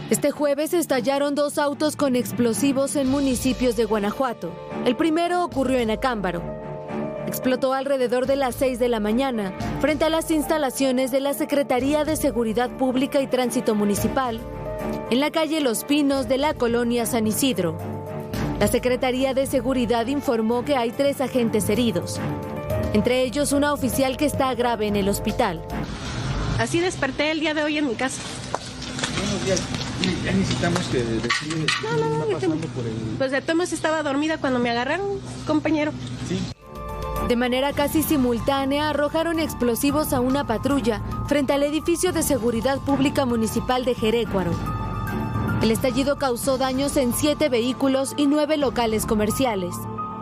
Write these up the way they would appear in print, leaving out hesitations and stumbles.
Este jueves estallaron 2 autos con explosivos en municipios de Guanajuato. El primero ocurrió en Acámbaro. Explotó alrededor de las 6 de la mañana frente a las instalaciones de la Secretaría de Seguridad Pública y Tránsito Municipal, en la calle Los Pinos de la colonia San Isidro. La Secretaría de Seguridad informó que hay 3 agentes heridos, entre ellos una oficial que está grave en el hospital. Así desperté el día de hoy en mi casa. Buenos días. Ya necesitamos que decirle qué está pasando por el... Pues de todos estaba dormida cuando me agarraron, compañero. Sí. De manera casi simultánea arrojaron explosivos a una patrulla frente al edificio de seguridad pública municipal de Jerécuaro. El estallido causó daños en 7 vehículos y 9 locales comerciales.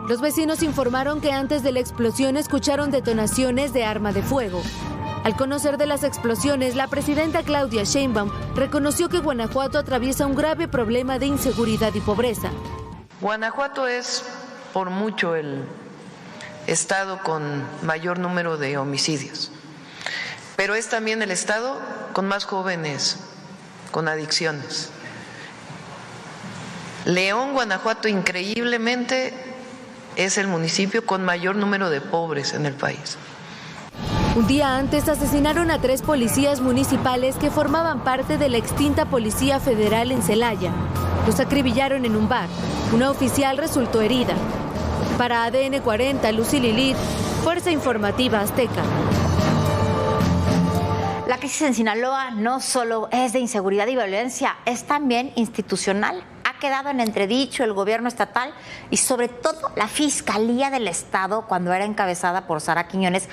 Los vecinos informaron que antes de la explosión escucharon detonaciones de arma de fuego. Al conocer de las explosiones, la presidenta Claudia Sheinbaum reconoció que Guanajuato atraviesa un grave problema de inseguridad y pobreza. Guanajuato es por mucho el estado con mayor número de homicidios, pero es también el estado con más jóvenes con adicciones. León, Guanajuato, increíblemente, es el municipio con mayor número de pobres en el país. Un día antes asesinaron a 3 policías municipales que formaban parte de la extinta Policía Federal en Celaya. Los acribillaron en un bar. Una oficial resultó herida. Para ADN 40, Lucy Lilit, Fuerza Informativa Azteca. La crisis en Sinaloa no solo es de inseguridad y violencia, es también institucional. Ha quedado en entredicho el gobierno estatal y sobre todo la Fiscalía del Estado, cuando era encabezada por Sara Quiñones,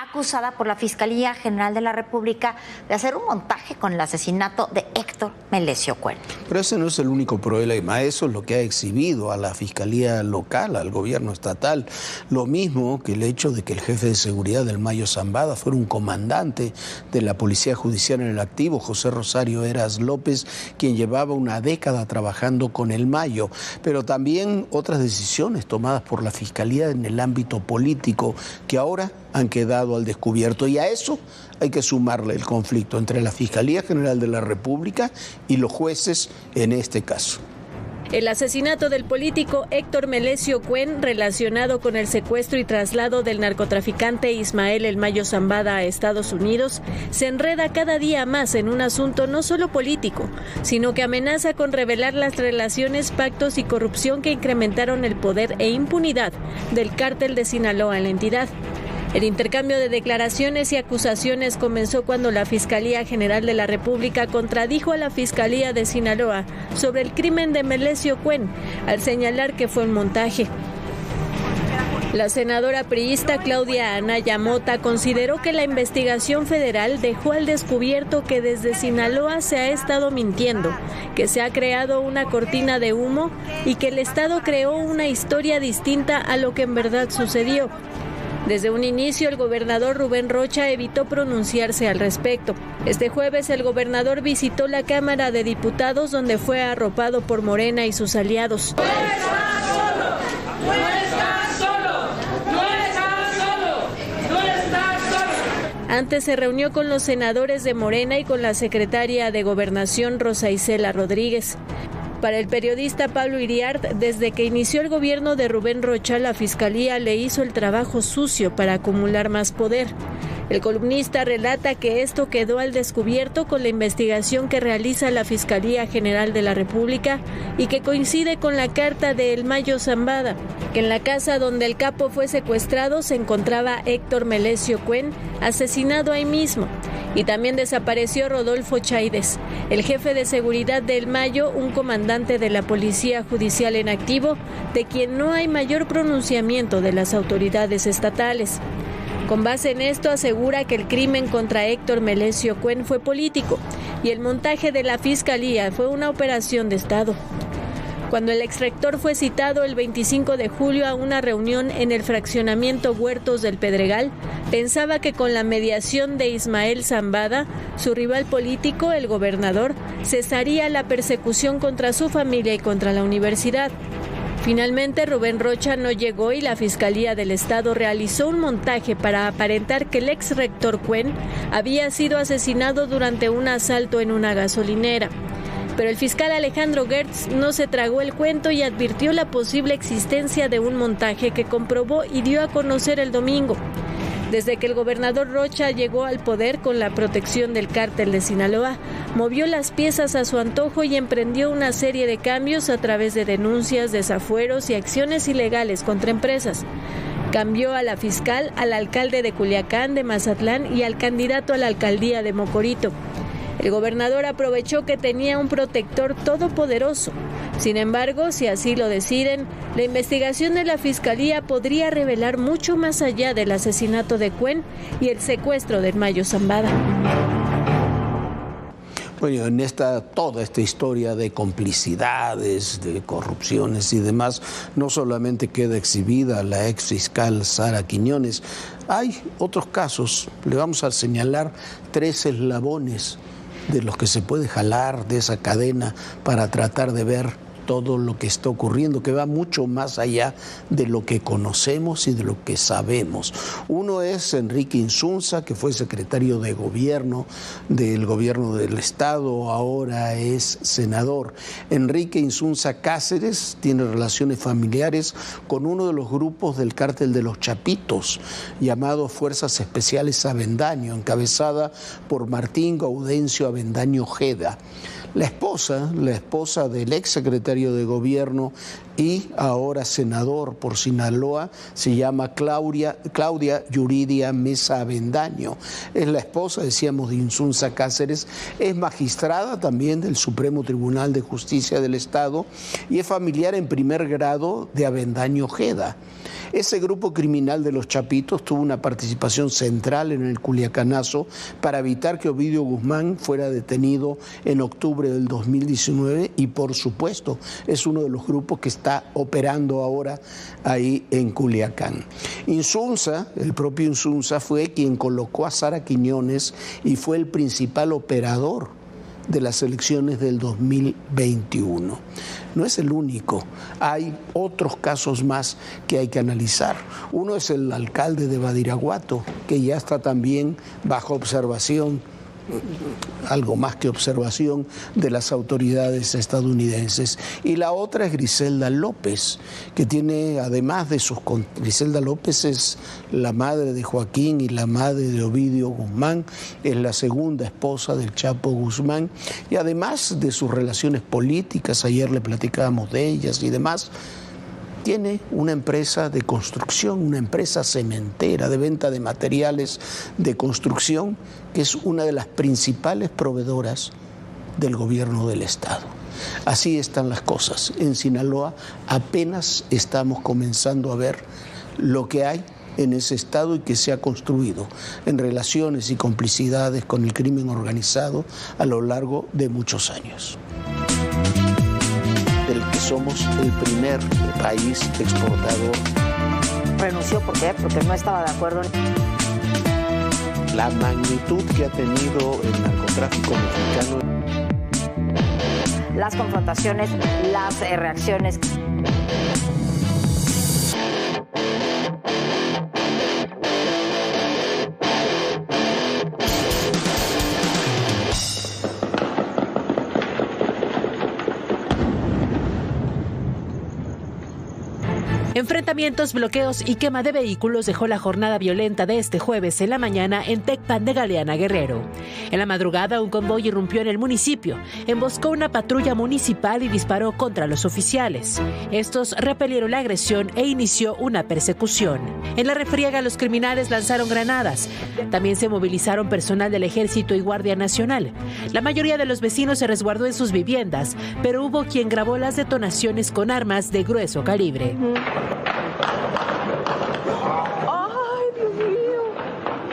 acusada por la Fiscalía General de la República de hacer un montaje con el asesinato de Héctor Melesio Cuen. Pero ese no es el único problema, eso es lo que ha exhibido a la Fiscalía local, al gobierno estatal. Lo mismo que el hecho de que el jefe de seguridad del Mayo Zambada fuera un comandante de la Policía Judicial en el activo, José Rosario Heras López, quien llevaba una década trabajando con el Mayo, pero también otras decisiones tomadas por la Fiscalía en el ámbito político que ahora han quedado al descubierto, y a eso hay que sumarle el conflicto entre la Fiscalía General de la República y los jueces en este caso. El asesinato del político Héctor Melesio Cuen, relacionado con el secuestro y traslado del narcotraficante Ismael El Mayo Zambada a Estados Unidos, se enreda cada día más en un asunto no solo político, sino que amenaza con revelar las relaciones, pactos y corrupción que incrementaron el poder e impunidad del cártel de Sinaloa en la entidad. El intercambio de declaraciones y acusaciones comenzó cuando la Fiscalía General de la República contradijo a la Fiscalía de Sinaloa sobre el crimen de Melesio Cuen, al señalar que fue un montaje. La senadora priista Claudia Anaya Mota consideró que la investigación federal dejó al descubierto que desde Sinaloa se ha estado mintiendo, que se ha creado una cortina de humo y que el Estado creó una historia distinta a lo que en verdad sucedió. Desde un inicio, el gobernador Rubén Rocha evitó pronunciarse al respecto. Este jueves, el gobernador visitó la Cámara de Diputados, donde fue arropado por Morena y sus aliados. ¡No estás solo! ¡No estás solo! ¡No estás solo! ¡No estás solo! Antes se reunió con los senadores de Morena y con la secretaria de Gobernación, Rosa Isela Rodríguez. Para el periodista Pablo Iriart, desde que inició el gobierno de Rubén Rocha, la Fiscalía le hizo el trabajo sucio para acumular más poder. El columnista relata que esto quedó al descubierto con la investigación que realiza la Fiscalía General de la República y que coincide con la carta de El Mayo Zambada, que en la casa donde el capo fue secuestrado se encontraba Héctor Melesio Cuen, asesinado ahí mismo. Y también desapareció Rodolfo Chaides, el jefe de seguridad de El Mayo, un comandante de la Policía Judicial en activo, de quien no hay mayor pronunciamiento de las autoridades estatales. Con base en esto, asegura que el crimen contra Héctor Melesio Cuen fue político y el montaje de la Fiscalía fue una operación de Estado. Cuando el exrector fue citado el 25 de julio a una reunión en el fraccionamiento Huertos del Pedregal, pensaba que con la mediación de Ismael Zambada, su rival político, el gobernador, cesaría la persecución contra su familia y contra la universidad. Finalmente, Rubén Rocha no llegó y la Fiscalía del Estado realizó un montaje para aparentar que el exrector Cuen había sido asesinado durante un asalto en una gasolinera. Pero el fiscal Alejandro Gertz no se tragó el cuento y advirtió la posible existencia de un montaje que comprobó y dio a conocer el domingo. Desde que el gobernador Rocha llegó al poder con la protección del cártel de Sinaloa, movió las piezas a su antojo y emprendió una serie de cambios a través de denuncias, desafueros y acciones ilegales contra empresas. Cambió a la fiscal, al alcalde de Culiacán, de Mazatlán y al candidato a la alcaldía de Mocorito. El gobernador aprovechó que tenía un protector todopoderoso. Sin embargo, si así lo deciden, la investigación de la Fiscalía podría revelar mucho más allá del asesinato de Cuen y el secuestro del Mayo Zambada. Bueno, en toda esta historia de complicidades, de corrupciones y demás, no solamente queda exhibida la ex fiscal Sara Quiñones, hay otros casos. Le vamos a señalar 3 eslabones de los que se puede jalar de esa cadena para tratar de ver todo lo que está ocurriendo, que va mucho más allá de lo que conocemos y de lo que sabemos. Uno es Enrique Insunza, que fue secretario de gobierno del Estado, ahora es senador. Enrique Insunza Cáceres tiene relaciones familiares con uno de los grupos del cártel de los Chapitos, llamado Fuerzas Especiales Avendaño, encabezada por Martín Gaudencio Avendaño Ojeda. La esposa del ex secretario de gobierno y ahora senador por Sinaloa, se llama Claudia Yuridia Mesa Avendaño. Es la esposa, decíamos, de Insunza Cáceres, es magistrada también del Supremo Tribunal de Justicia del Estado y es familiar en primer grado de Avendaño Ojeda. Ese grupo criminal de los Chapitos tuvo una participación central en el Culiacanazo para evitar que Ovidio Guzmán fuera detenido en octubre del 2019 y, por supuesto, es uno de los grupos que está operando ahora ahí en Culiacán. Insunza, el propio Insunza, fue quien colocó a Sara Quiñones y fue el principal operador de las elecciones del 2021. No es el único, hay otros casos más que hay que analizar. Uno es el alcalde de Badiraguato, que ya está también bajo observación, algo más que observación, de las autoridades estadounidenses. Y la otra es Griselda López, que tiene, además de Griselda López es la madre de Joaquín y la madre de Ovidio Guzmán, es la segunda esposa del Chapo Guzmán, y además de sus relaciones políticas, ayer le platicábamos de ellas y demás, tiene una empresa de construcción, una empresa cementera de venta de materiales de construcción, que es una de las principales proveedoras del gobierno del Estado. Así están las cosas. En Sinaloa apenas estamos comenzando a ver lo que hay en ese estado y que se ha construido en relaciones y complicidades con el crimen organizado a lo largo de muchos años. Del que somos el primer país exportador. ¿Renunció por qué? Porque no estaba de acuerdo. La magnitud que ha tenido el narcotráfico mexicano. Las confrontaciones, las reacciones. Enfrentamientos, bloqueos y quema de vehículos dejó la jornada violenta de este jueves en la mañana en Tecpan de Galeana, Guerrero. En la madrugada, un convoy irrumpió en el municipio, emboscó una patrulla municipal y disparó contra los oficiales. Estos repelieron la agresión e inició una persecución. En la refriega, los criminales lanzaron granadas. También se movilizaron personal del Ejército y Guardia Nacional. La mayoría de los vecinos se resguardó en sus viviendas, pero hubo quien grabó las detonaciones con armas de grueso calibre.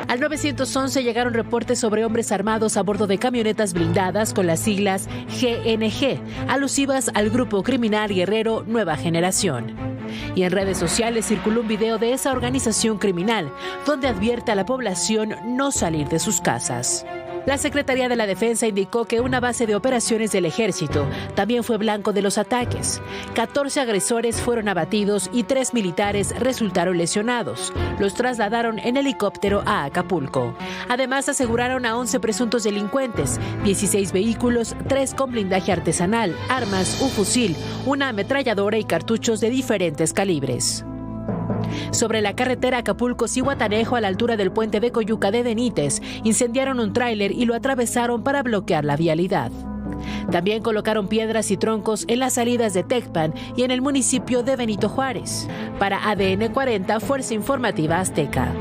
Al 911 llegaron reportes sobre hombres armados a bordo de camionetas blindadas con las siglas GNG, alusivas al grupo criminal guerrero Nueva Generación. Y en redes sociales circuló un video de esa organización criminal, donde advierte a la población no salir de sus casas. La Secretaría de la Defensa indicó que una base de operaciones del Ejército también fue blanco de los ataques. 14 agresores fueron abatidos y 3 militares resultaron lesionados. Los trasladaron en helicóptero a Acapulco. Además, aseguraron a 11 presuntos delincuentes, 16 vehículos, 3 con blindaje artesanal, armas, un fusil, una ametralladora y cartuchos de diferentes calibres. Sobre la carretera Acapulco-Zihuatanejo, a la altura del puente de Coyuca de Benítez, incendiaron un tráiler y lo atravesaron para bloquear la vialidad. También colocaron piedras y troncos en las salidas de Tecpan y en el municipio de Benito Juárez. Para ADN 40, Fuerza Informativa Azteca.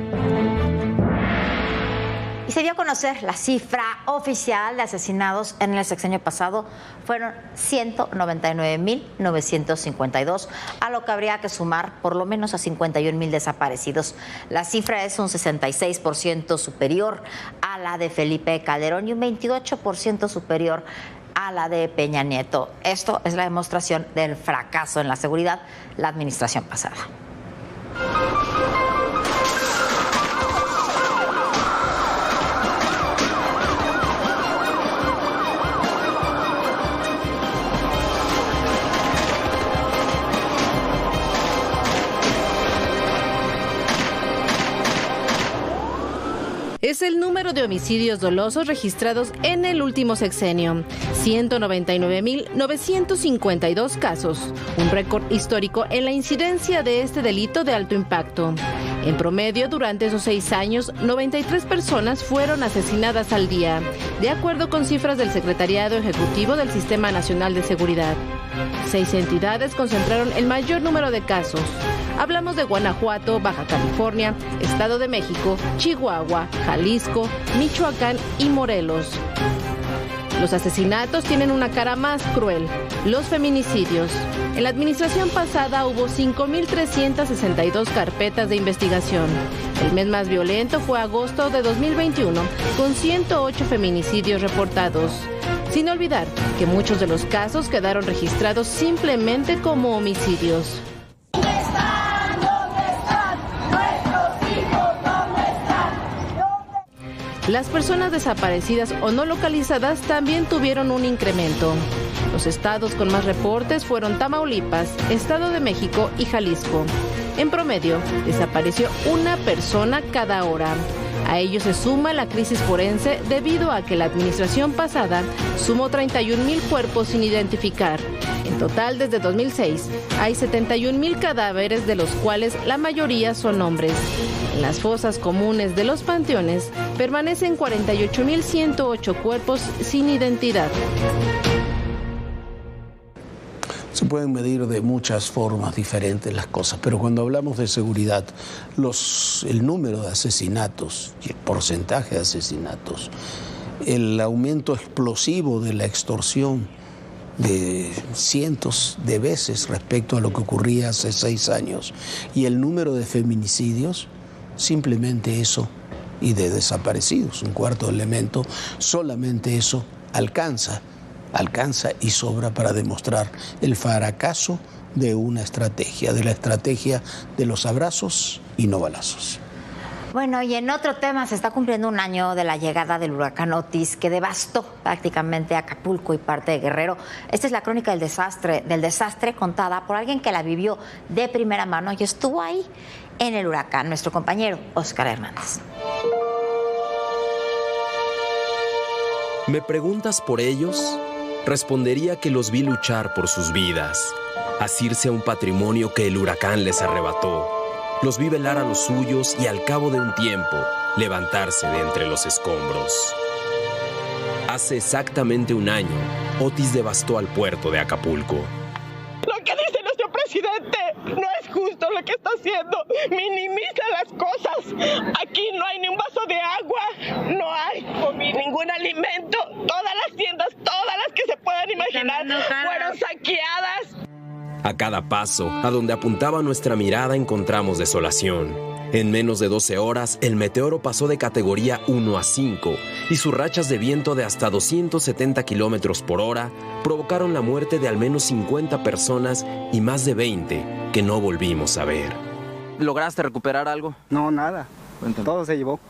Y se dio a conocer la cifra oficial de asesinados en el sexenio pasado. Fueron 199.952, a lo que habría que sumar por lo menos a 51,000 desaparecidos. La cifra es un 66% superior a la de Felipe Calderón y un 28% superior a la de Peña Nieto. Esto es la demostración del fracaso en la seguridad la administración pasada. Es el número de homicidios dolosos registrados en el último sexenio, 199.952 casos, un récord histórico en la incidencia de este delito de alto impacto. En promedio, durante esos 6 años, 93 personas fueron asesinadas al día, de acuerdo con cifras del Secretariado Ejecutivo del Sistema Nacional de Seguridad. 6 entidades concentraron el mayor número de casos. Hablamos de Guanajuato, Baja California, Estado de México, Chihuahua, Jalisco, Michoacán y Morelos. Los asesinatos tienen una cara más cruel, los feminicidios. En la administración pasada hubo 5.362 carpetas de investigación. El mes más violento fue agosto de 2021, con 108 feminicidios reportados. Sin olvidar que muchos de los casos quedaron registrados simplemente como homicidios. Las personas desaparecidas o no localizadas también tuvieron un incremento. Los estados con más reportes fueron Tamaulipas, Estado de México y Jalisco. En promedio, desapareció una persona cada hora. A ello se suma la crisis forense debido a que la administración pasada sumó 31,000 cuerpos sin identificar. En total, desde 2006, hay 71,000 cadáveres, de los cuales la mayoría son hombres. En las fosas comunes de los panteones permanecen 48,108 cuerpos sin identidad. Se pueden medir de muchas formas diferentes las cosas, pero cuando hablamos de seguridad, el número de asesinatos y el porcentaje de asesinatos, el aumento explosivo de la extorsión de cientos de veces respecto a lo que ocurría hace 6 años, y el número de feminicidios, simplemente eso, y de desaparecidos, un cuarto elemento, solamente eso alcanza y sobra para demostrar el fracaso de una estrategia, de la estrategia de los abrazos y no balazos. Bueno, y en otro tema, se está cumpliendo un año de la llegada del huracán Otis, que devastó prácticamente Acapulco y parte de Guerrero. Esta es la crónica del desastre contada por alguien que la vivió de primera mano y estuvo ahí en el huracán, nuestro compañero Oscar Hernández. ¿Me preguntas por ellos? Respondería que los vi luchar por sus vidas, asirse a un patrimonio que el huracán les arrebató. Los vi velar a los suyos y al cabo de un tiempo levantarse de entre los escombros. Hace exactamente un año, Otis devastó al puerto de Acapulco. Lo que dice nuestro presidente no es justo lo que está haciendo. Minimiza las cosas. Aquí no hay ni un vaso de agua, no hay ningún alimento. Todas las tiendas, todas las que se puedan imaginar, fueron saqueadas. A cada paso, a donde apuntaba nuestra mirada, encontramos desolación. En menos de 12 horas, el meteoro pasó de categoría 1 a 5 y sus rachas de viento de hasta 270 kilómetros por hora provocaron la muerte de al menos 50 personas y más de 20 que no volvimos a ver. ¿Lograste recuperar algo? No, nada. Cuéntame. Todo se llevó.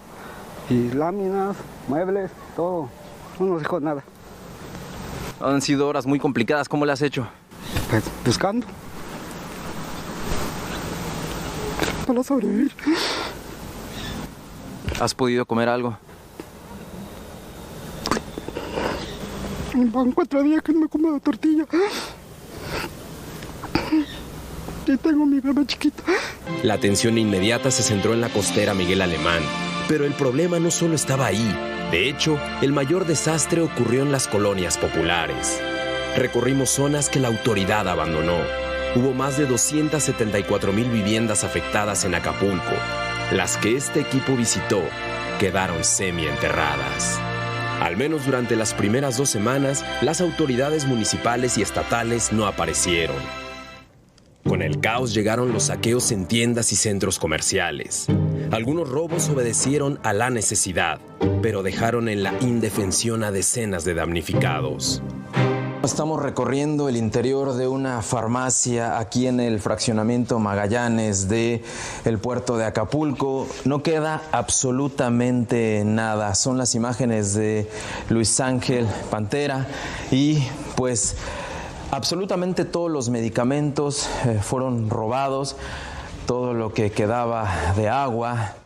Y láminas, muebles, todo. No nos dejó nada. Han sido horas muy complicadas. ¿Cómo le has hecho? Pues buscando. Para sobrevivir. ¿Has podido comer algo? Van 4 días que no me como la tortilla. Y tengo mi bebé chiquita. La atención inmediata se centró en la costera Miguel Alemán. Pero el problema no solo estaba ahí. De hecho, el mayor desastre ocurrió en las colonias populares. Recorrimos zonas que la autoridad abandonó. Hubo más de 274,000 viviendas afectadas en Acapulco. Las que este equipo visitó quedaron semienterradas. Al menos durante las primeras 2 semanas, las autoridades municipales y estatales no aparecieron. Con el caos llegaron los saqueos en tiendas y centros comerciales. Algunos robos obedecieron a la necesidad, pero dejaron en la indefensión a decenas de damnificados. Estamos recorriendo el interior de una farmacia aquí en el fraccionamiento Magallanes del puerto de Acapulco. No queda absolutamente nada. Son las imágenes de Luis Ángel Pantera y pues absolutamente todos los medicamentos fueron robados, todo lo que quedaba de agua.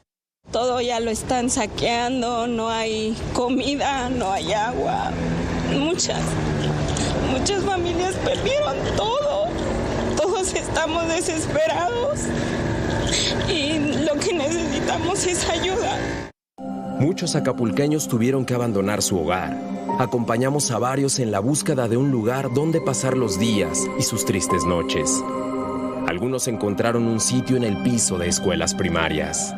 Todo ya lo están saqueando, no hay comida, no hay agua. Muchas familias perdieron todo. Todos estamos desesperados y lo que necesitamos es ayuda. Muchos acapulqueños tuvieron que abandonar su hogar. Acompañamos a varios en la búsqueda de un lugar donde pasar los días y sus tristes noches. Algunos encontraron un sitio en el piso de escuelas primarias.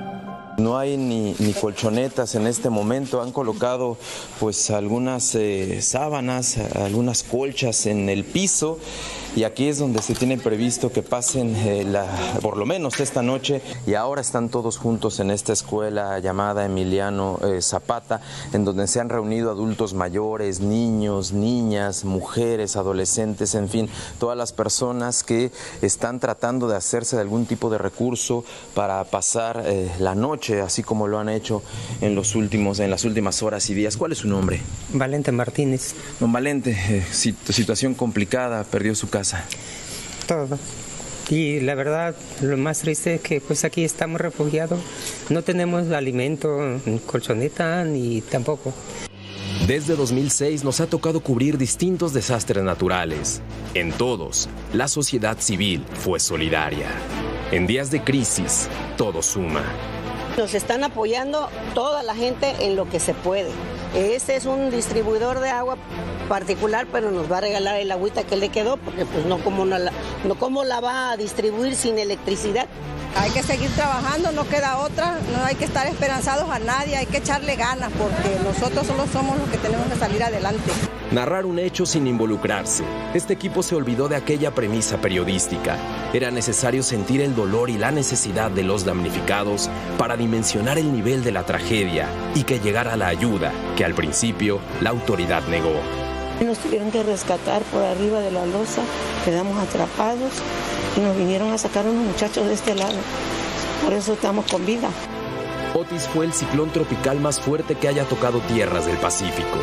No hay ni colchonetas en este momento. Han colocado pues algunas sábanas, algunas colchas en el piso y aquí es donde se tiene previsto que pasen por lo menos esta noche. Y ahora están todos juntos en esta escuela llamada Emiliano Zapata, en donde se han reunido adultos mayores, niños, niñas, mujeres, adolescentes, en fin, todas las personas que están tratando de hacerse de algún tipo de recurso para pasar la noche, así como lo han hecho en las últimas horas y días. ¿Cuál es su nombre? Valente Martínez. Don Valente, situación complicada, perdió su casa. Todo. Y la verdad, lo más triste es que pues aquí estamos refugiados. No tenemos alimento, colchoneta, ni tampoco. Desde 2006 nos ha tocado cubrir distintos desastres naturales. En todos, la sociedad civil fue solidaria. En días de crisis, todo suma. Nos están apoyando toda la gente en lo que se puede. Este es un distribuidor de agua particular, pero nos va a regalar el agüita que le quedó, porque pues cómo la va a distribuir sin electricidad. Hay que seguir trabajando, no queda otra, no hay que estar esperanzados a nadie, hay que echarle ganas, porque nosotros solo somos los que tenemos que salir adelante. Narrar un hecho sin involucrarse. Este equipo se olvidó de aquella premisa periodística. Era necesario sentir el dolor y la necesidad de los damnificados para dimensionar el nivel de la tragedia y que llegara la ayuda que al principio la autoridad negó. Nos tuvieron que rescatar por arriba de la losa, quedamos atrapados y nos vinieron a sacar unos muchachos de este lado. Por eso estamos con vida. Otis fue el ciclón tropical más fuerte que haya tocado tierras del Pacífico.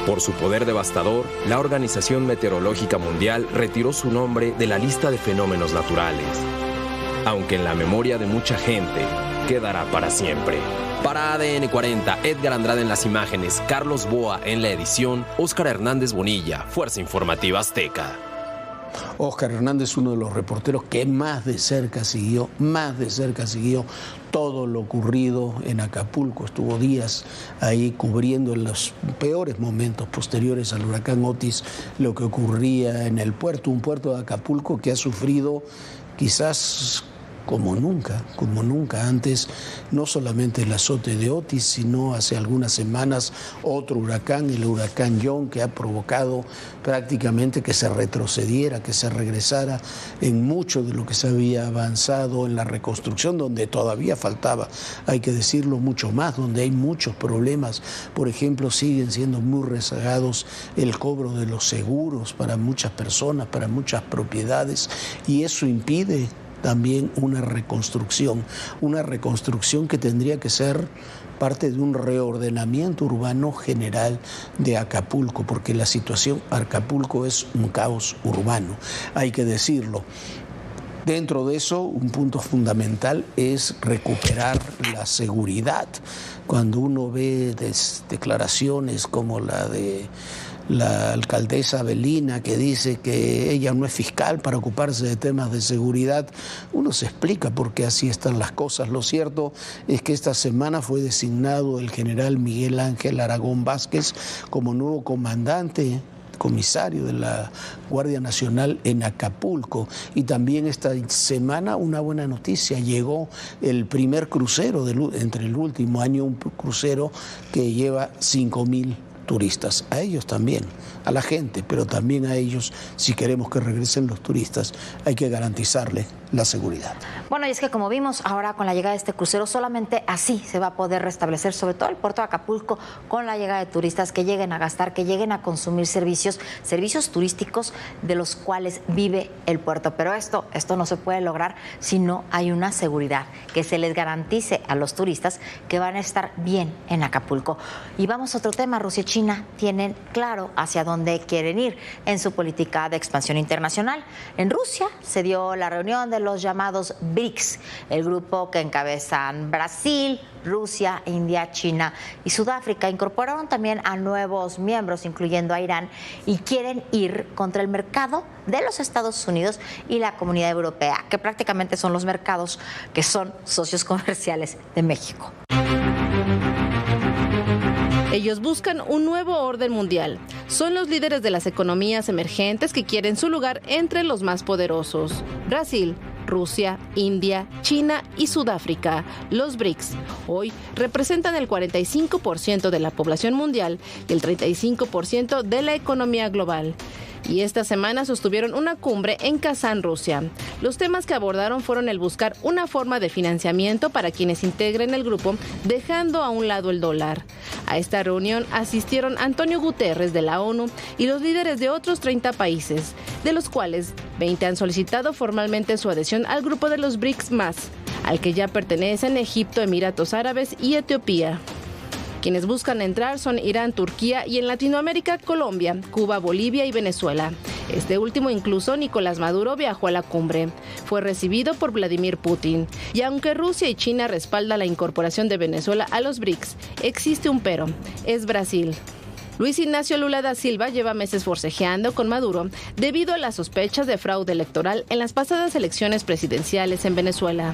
Por su poder devastador, la Organización Meteorológica Mundial retiró su nombre de la lista de fenómenos naturales. Aunque en la memoria de mucha gente quedará para siempre. Para ADN 40, Edgar Andrade en las imágenes, Carlos Boa en la edición, Óscar Hernández Bonilla, Fuerza Informativa Azteca. Óscar Hernández, uno de los reporteros que más de cerca siguió todo lo ocurrido en Acapulco. Estuvo días ahí cubriendo en los peores momentos posteriores al huracán Otis lo que ocurría en el puerto, un puerto de Acapulco que ha sufrido quizás como nunca antes, no solamente el azote de Otis, sino hace algunas semanas otro huracán, el huracán John, que ha provocado prácticamente que se retrocediera, que se regresara en mucho de lo que se había avanzado en la reconstrucción, donde todavía faltaba, hay que decirlo, mucho más, donde hay muchos problemas. Por ejemplo, siguen siendo muy rezagados el cobro de los seguros para muchas personas, para muchas propiedades, y eso impide también una reconstrucción que tendría que ser parte de un reordenamiento urbano general de Acapulco, porque la situación Acapulco es un caos urbano, hay que decirlo. Dentro de eso, un punto fundamental es recuperar la seguridad. Cuando uno ve declaraciones como la de la alcaldesa Avelina, que dice que ella no es fiscal para ocuparse de temas de seguridad, uno se explica por qué así están las cosas. Lo cierto es que esta semana fue designado el general Miguel Ángel Aragón Vázquez como nuevo comisario de la Guardia Nacional en Acapulco. Y también esta semana una buena noticia, llegó el primer crucero entre el último año, un crucero que lleva 5,000 turistas. A ellos también, a la gente, pero también a ellos, si queremos que regresen los turistas, hay que garantizarle la seguridad. Bueno, y es que como vimos ahora con la llegada de este crucero, solamente así se va a poder restablecer, sobre todo el puerto de Acapulco, con la llegada de turistas que lleguen a gastar, que lleguen a consumir servicios turísticos de los cuales vive el puerto. Pero esto no se puede lograr si no hay una seguridad, que se les garantice a los turistas que van a estar bien en Acapulco. Y vamos a otro tema. Rusia y China tienen claro hacia dónde quieren ir en su política de expansión internacional. En Rusia se dio la reunión de los llamados BRICS, el grupo que encabezan Brasil, Rusia, India, China y Sudáfrica. Incorporaron también a nuevos miembros, incluyendo a Irán, y quieren ir contra el mercado de los Estados Unidos y la Comunidad Europea, que prácticamente son los mercados que son socios comerciales de México. Ellos buscan un nuevo orden mundial. Son los líderes de las economías emergentes que quieren su lugar entre los más poderosos. Brasil, Rusia, India, China y Sudáfrica, los BRICS, hoy representan el 45% de la población mundial y el 35% de la economía global. Y esta semana sostuvieron una cumbre en Kazán, Rusia. Los temas que abordaron fueron el buscar una forma de financiamiento para quienes integren el grupo, dejando a un lado el dólar. A esta reunión asistieron Antonio Guterres de la ONU y los líderes de otros 30 países, de los cuales 20 han solicitado formalmente su adhesión al grupo de los BRICS+, al que ya pertenecen Egipto, Emiratos Árabes y Etiopía. Quienes buscan entrar son Irán, Turquía y en Latinoamérica, Colombia, Cuba, Bolivia y Venezuela. Este último incluso Nicolás Maduro viajó a la cumbre. Fue recibido por Vladimir Putin. Y aunque Rusia y China respaldan la incorporación de Venezuela a los BRICS, existe un pero. Es Brasil. Luis Ignacio Lula da Silva lleva meses forcejeando con Maduro debido a las sospechas de fraude electoral en las pasadas elecciones presidenciales en Venezuela.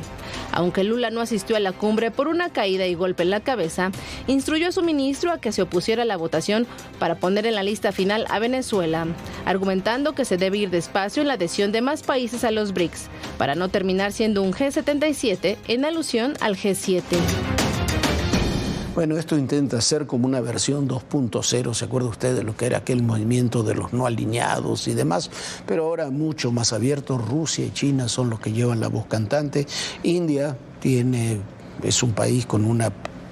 Aunque Lula no asistió a la cumbre por una caída y golpe en la cabeza, instruyó a su ministro a que se opusiera a la votación para poner en la lista final a Venezuela, argumentando que se debe ir despacio en la adhesión de más países a los BRICS, para no terminar siendo un G77 en alusión al G7. Bueno, esto intenta ser como una versión 2.0, ¿se acuerda usted de lo que era aquel movimiento de los no alineados y demás? Pero ahora mucho más abierto. Rusia y China son los que llevan la voz cantante. India es un país con una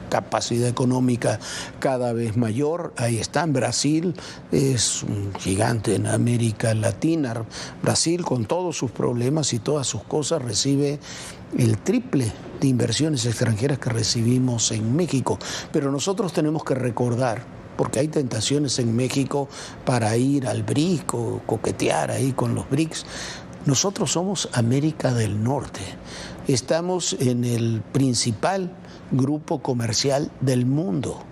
capacidad económica cada vez mayor. Ahí está. Brasil es un gigante en América Latina. Brasil, con todos sus problemas y todas sus cosas, recibe el triple de inversiones extranjeras que recibimos en México. Pero nosotros tenemos que recordar, porque hay tentaciones en México para ir al BRIC o coquetear ahí con los BRICS. Nosotros somos América del Norte. Estamos en el principal grupo comercial del mundo.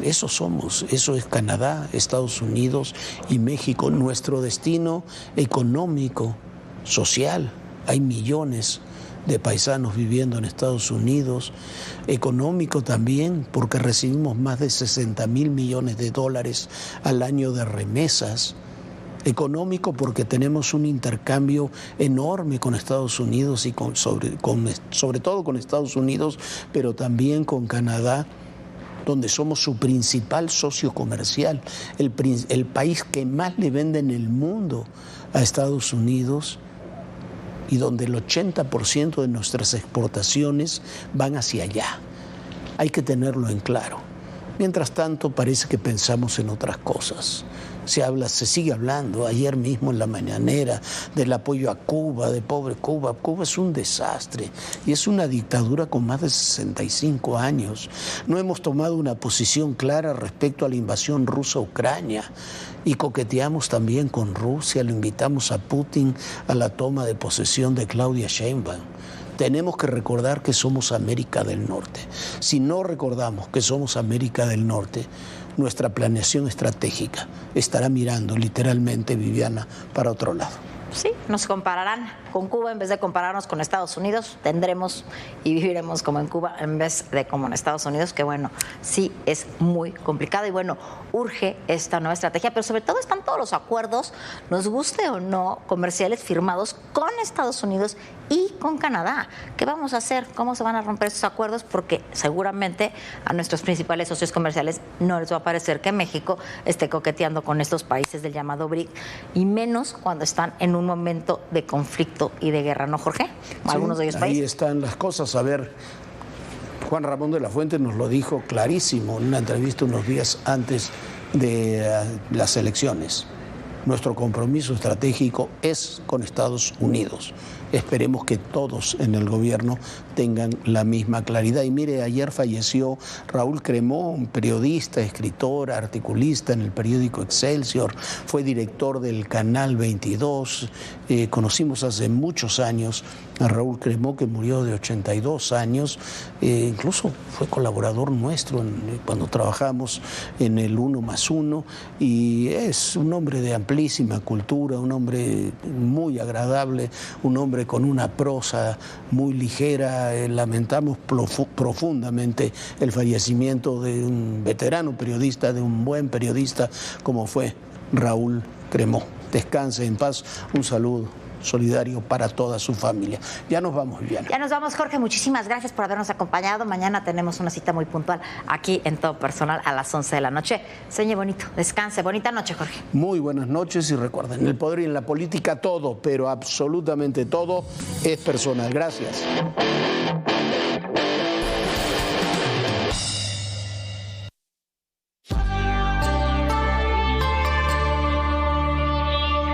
Eso somos, eso es Canadá, Estados Unidos y México. Nuestro destino económico, social, hay millones de paisanos viviendo en Estados Unidos, económico también, porque recibimos más de 60,000 millones de dólares al año de remesas, económico porque tenemos un intercambio enorme con Estados Unidos y sobre todo con Estados Unidos, pero también con Canadá, donde somos su principal socio comercial, el país que más le vende en el mundo a Estados Unidos, y donde el 80% de nuestras exportaciones van hacia allá. Hay que tenerlo en claro. Mientras tanto, parece que pensamos en otras cosas. Se sigue hablando, ayer mismo en la mañanera, del apoyo a Cuba, de pobre Cuba. Cuba es un desastre y es una dictadura con más de 65 años. No hemos tomado una posición clara respecto a la invasión rusa a Ucrania y coqueteamos también con Rusia, lo invitamos a Putin a la toma de posesión de Claudia Sheinbaum. Tenemos que recordar que somos América del Norte. Si no recordamos que somos América del Norte, nuestra planeación estratégica estará mirando literalmente, Viviana, para otro lado. Sí, nos compararán con Cuba en vez de compararnos con Estados Unidos. Tendremos y viviremos como en Cuba en vez de como en Estados Unidos, que bueno, sí es muy complicado y bueno, urge esta nueva estrategia, pero sobre todo están todos los acuerdos, nos guste o no, comerciales firmados con Estados Unidos y con Canadá. ¿Qué vamos a hacer? ¿Cómo se van a romper estos acuerdos? Porque seguramente a nuestros principales socios comerciales no les va a parecer que México esté coqueteando con estos países del llamado BRIC, y menos cuando están en un momento de conflicto y de guerra, ¿no, Jorge? Algunos de ellos países. Ahí están las cosas. A ver, Juan Ramón de la Fuente nos lo dijo clarísimo en una entrevista unos días antes de las elecciones. Nuestro compromiso estratégico es con Estados Unidos. Esperemos que todos en el gobierno tengan la misma claridad. Y mire, ayer falleció Raúl Cremó, un periodista, escritor, articulista en el periódico Excelsior, fue director del Canal 22. Conocimos hace muchos años a Raúl Cremó, que murió de 82 años. Incluso fue colaborador nuestro cuando trabajamos en el 1+1, y es un hombre de amplísima cultura, un hombre muy agradable, un hombre con una prosa muy ligera. Lamentamos profundamente el fallecimiento de un veterano periodista, de un buen periodista como fue Raúl Cremó. Descanse en paz. Un saludo solidario para toda su familia. Ya nos vamos, Viviana. Ya nos vamos, Jorge. Muchísimas gracias por habernos acompañado. Mañana tenemos una cita muy puntual aquí en Todo Personal a las 11 de la noche. Sueñe bonito, descanse. Bonita noche, Jorge. Muy buenas noches y recuerden, en el poder y en la política todo, pero absolutamente todo es personal. Gracias.